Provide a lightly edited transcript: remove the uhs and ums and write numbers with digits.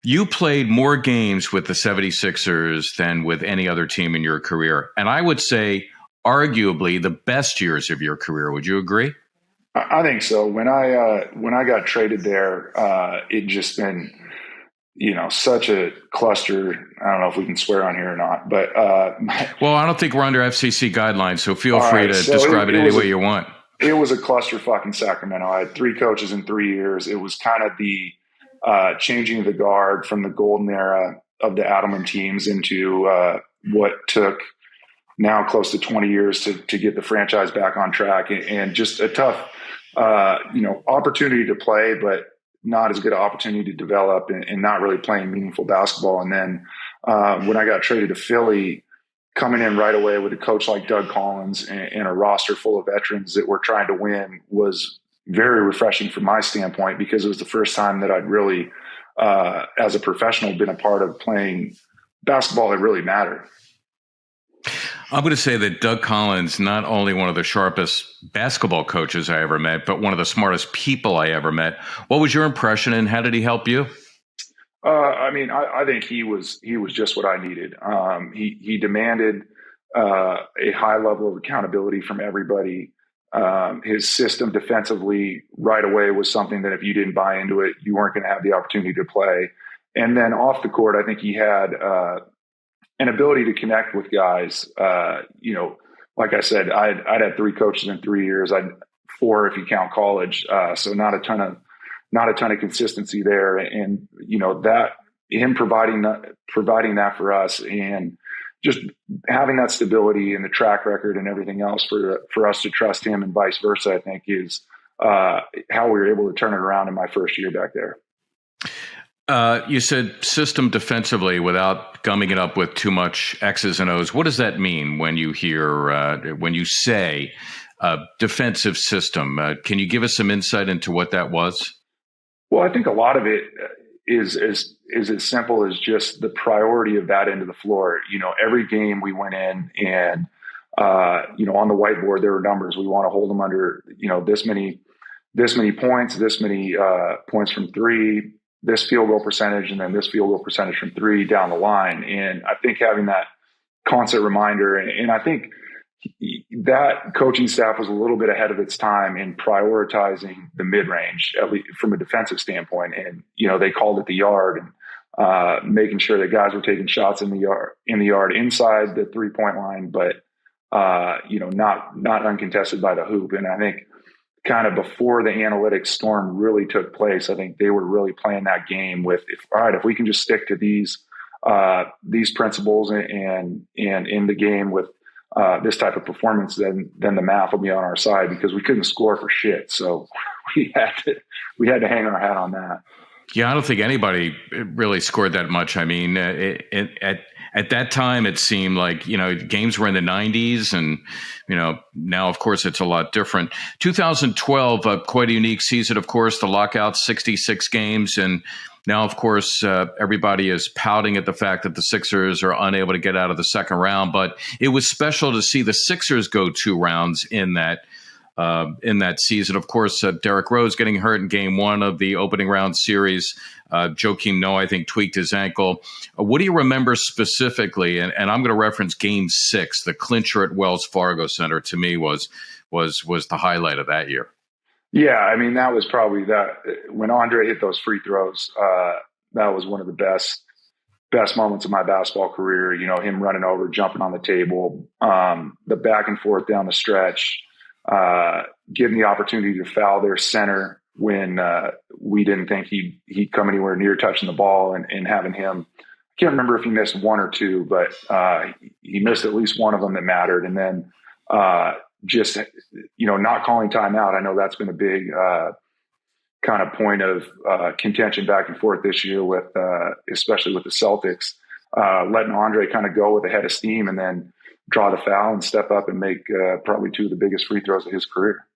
You played more games with the 76ers than with any other team in your career. And I would say arguably the best years of your career. Would you agree? I think so. When I got traded there, it just been such a cluster. I don't know if we can swear on here or not, but Well, I don't think we're under FCC guidelines, so feel all free right. to So describe it any way you want. it was a cluster fucking Sacramento. I had three coaches in 3 years. It was kind of the changing of the guard from the golden era of the Adelman teams into what took now close to 20 years to get the franchise back on track, and just a tough, opportunity to play, but not as good an opportunity to develop and not really playing meaningful basketball. And then when I got traded to Philly, coming in right away with a coach like Doug Collins and a roster full of veterans that were trying to win was very refreshing from my standpoint, because it was the first time that I'd really, as a professional, been a part of playing basketball that really mattered. I'm going to say that Doug Collins, not only one of the sharpest basketball coaches I ever met, but one of the smartest people I ever met. What was your impression, and how did he help you? I think he was just what I needed. He demanded a high level of accountability from everybody. His system defensively right away was something that if you didn't buy into it, you weren't going to have the opportunity to play. And then off the court, I think he had an ability to connect with guys. Like I said, I'd had three coaches in 3 years. I'd four if you count college. So not a ton of consistency there. And that him providing that for us, and just having that stability and the track record and everything else for us to trust him, and vice versa, I think is how we were able to turn it around in my first year back there. You said system defensively without gumming it up with too much X's and O's. What does that mean when you say defensive system? Can you give us some insight into what that was? Well, I think a lot of it is as simple as just the priority of that end of the floor. Every game we went in and, on the whiteboard, there were numbers. We want to hold them under, this many points, this many points from three, this field goal percentage, and then this field goal percentage from three down the line. And I think having that constant reminder, and I think that coaching staff was a little bit ahead of its time in prioritizing the mid-range, at least from a defensive standpoint. And, they called it the yard, and making sure that guys were taking shots in the yard inside the 3-point line, but, not uncontested by the hoop. And I think kind of before the analytics storm really took place, I think they were really playing that game with, if we can just stick to these principles and in the game with this type of performance, then the math will be on our side, because we couldn't score for shit. So we had to hang our hat on that. Yeah, I don't think anybody really scored that much. I mean, at that time, it seemed like, games were in the 90s, and, now, of course, it's a lot different. 2012, quite a unique season, of course, the lockout, 66 games. And now, of course, everybody is pouting at the fact that the Sixers are unable to get out of the second round. But it was special to see the Sixers go 2 rounds in that season. Of course, Derrick Rose getting hurt in game 1 of the opening round series. Joakim Noah, I think, tweaked his ankle. What do you remember specifically? And I'm going to reference game 6, the clincher at Wells Fargo Center. To me, was the highlight of that year. Yeah, I mean, that was probably that when Andre hit those free throws. That was one of the best moments of my basketball career. Him running over, jumping on the table, the back and forth down the stretch. Getting the opportunity to foul their center when we didn't think he'd come anywhere near touching the ball, and having him, I can't remember if he missed 1 or 2, but he missed at least one of them that mattered. And then just, not calling timeout. I know that's been a big kind of point of contention back and forth this year with, especially with the Celtics, letting Andre kind of go with a head of steam and then draw the foul and step up and make probably 2 of the biggest free throws of his career.